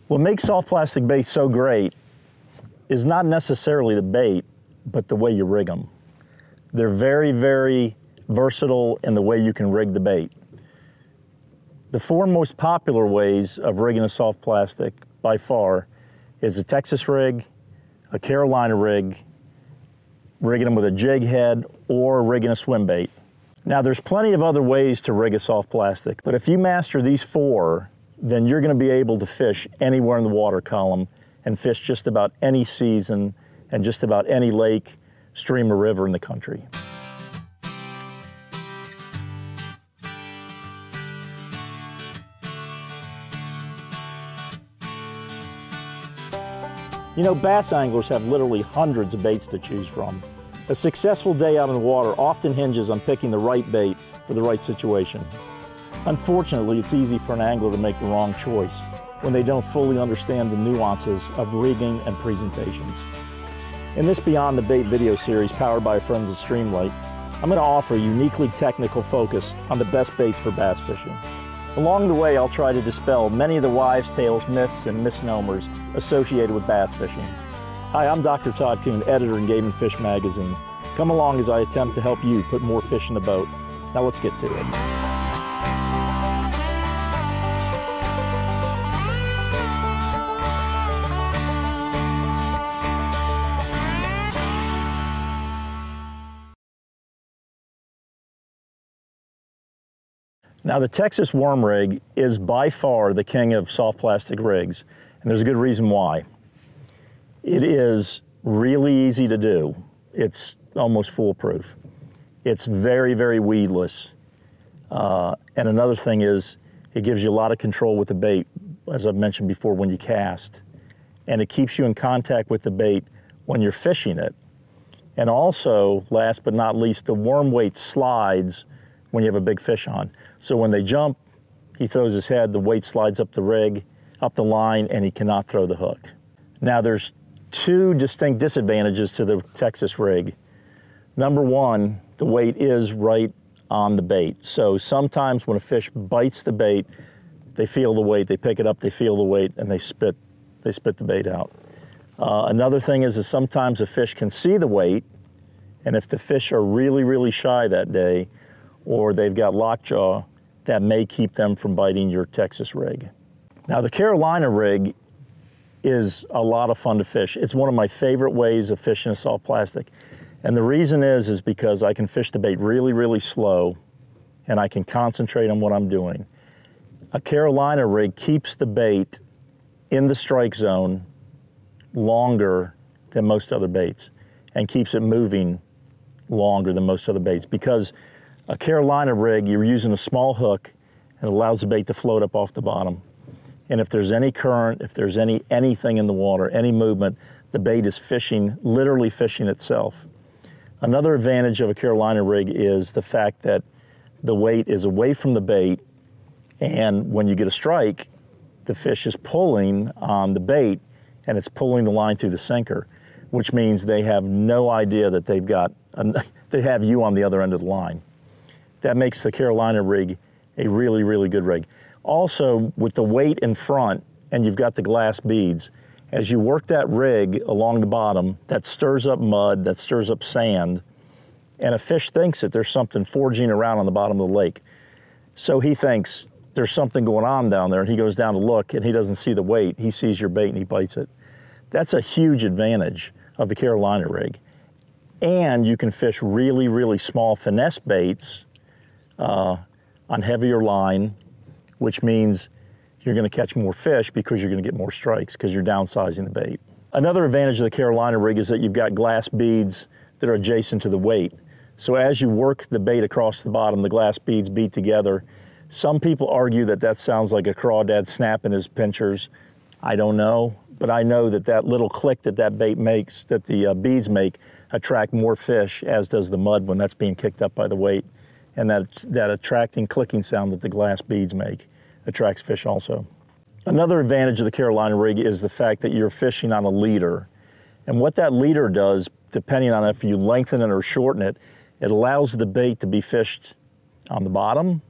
What makes soft plastic baits so great is not necessarily the bait, but the way you rig them. They're very, very versatile in the way you can rig the bait. The four most popular ways of rigging a soft plastic by far is a Texas rig, a Carolina rig, rigging them with a jig head, or rigging a swim bait. Now there's plenty of other ways to rig a soft plastic, but if you master these four, then you're going to be able to fish anywhere in the water column and fish just about any season and just about any lake, stream, or river in the country. You know, bass anglers have literally hundreds of baits to choose from. A successful day out in the water often hinges on picking the right bait for the right situation. Unfortunately, it's easy for an angler to make the wrong choice when they don't fully understand the nuances of rigging and presentations. In this Beyond the Bait video series powered by our friends at Streamlight, I'm going to offer a uniquely technical focus on the best baits for bass fishing. Along the way, I'll try to dispel many of the wives' tales, myths, and misnomers associated with bass fishing. Hi, I'm Dr. Todd Kuhn, editor in Game & Fish magazine. Come along as I attempt to help you put more fish in the boat. Now let's get to it. Now, the Texas worm rig is by far the king of soft plastic rigs, and there's a good reason why. It is really easy to do. It's almost foolproof. It's very, very weedless. And another thing is, it gives you a lot of control with the bait, as I've mentioned before, when you cast. And it keeps you in contact with the bait when you're fishing it. And also, last but not least, the worm weight slides when you have a big fish on. So when they jump, he throws his head, the weight slides up the rig, up the line, and he cannot throw the hook. Now there's two distinct disadvantages to the Texas rig. Number one, the weight is right on the bait. So sometimes when a fish bites the bait, they feel the weight, they pick it up, they feel the weight, and they spit the bait out. Another thing is that sometimes a fish can see the weight, and if the fish are really, really shy that day, or they've got lockjaw, that may keep them from biting your Texas rig. Now the Carolina rig is a lot of fun to fish. It's one of my favorite ways of fishing a soft plastic. And the reason is because I can fish the bait really, really slow, and I can concentrate on what I'm doing. A Carolina rig keeps the bait in the strike zone longer than most other baits, and keeps it moving longer than most other baits, because a Carolina rig, you're using a small hook, and it allows the bait to float up off the bottom. And if there's any current, if there's anything in the water, any movement, the bait is fishing, literally fishing itself. Another advantage of a Carolina rig is the fact that the weight is away from the bait, and when you get a strike, the fish is pulling on the bait, and it's pulling the line through the sinker, which means they have no idea that they have you on the other end of the line. That makes the Carolina rig a really, really good rig. Also, with the weight in front, and you've got the glass beads, as you work that rig along the bottom, that stirs up mud, that stirs up sand, and a fish thinks that there's something foraging around on the bottom of the lake. So he thinks there's something going on down there, and he goes down to look, and he doesn't see the weight. He sees your bait, and he bites it. That's a huge advantage of the Carolina rig. And you can fish really, really small finesse baits on heavier line, which means you're going to catch more fish because you're going to get more strikes because you're downsizing the bait. Another advantage of the Carolina rig is that you've got glass beads that are adjacent to the weight. So as you work the bait across the bottom, the glass beads beat together. Some people argue that that sounds like a crawdad snapping his pinchers. I don't know, but I know that that little click that that bait makes, that the beads make, attract more fish, as does the mud when that's being kicked up by the weight. And that attracting clicking sound that the glass beads make attracts fish also. Another advantage of the Carolina rig is the fact that you're fishing on a leader. And what that leader does, depending on if you lengthen it or shorten it, it allows the bait to be fished on the bottom,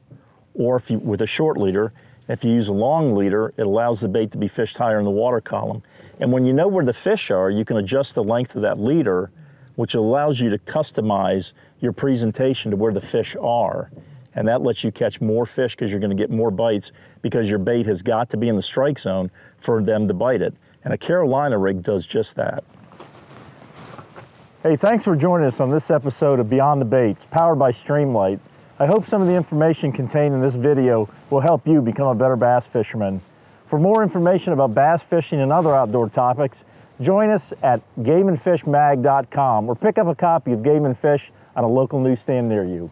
or if you, with a short leader, If you use a long leader, it allows the bait to be fished higher in the water column. And when you know where the fish are, you can adjust the length of that leader, which allows you to customize your presentation to where the fish are. And that lets you catch more fish because you're going to get more bites because your bait has got to be in the strike zone for them to bite it. And a Carolina rig does just that. Hey, thanks for joining us on this episode of Beyond the Baits, powered by Streamlight. I hope some of the information contained in this video will help you become a better bass fisherman. For more information about bass fishing and other outdoor topics, join us at gameandfishmag.com or pick up a copy of Game and Fish on a local newsstand near you.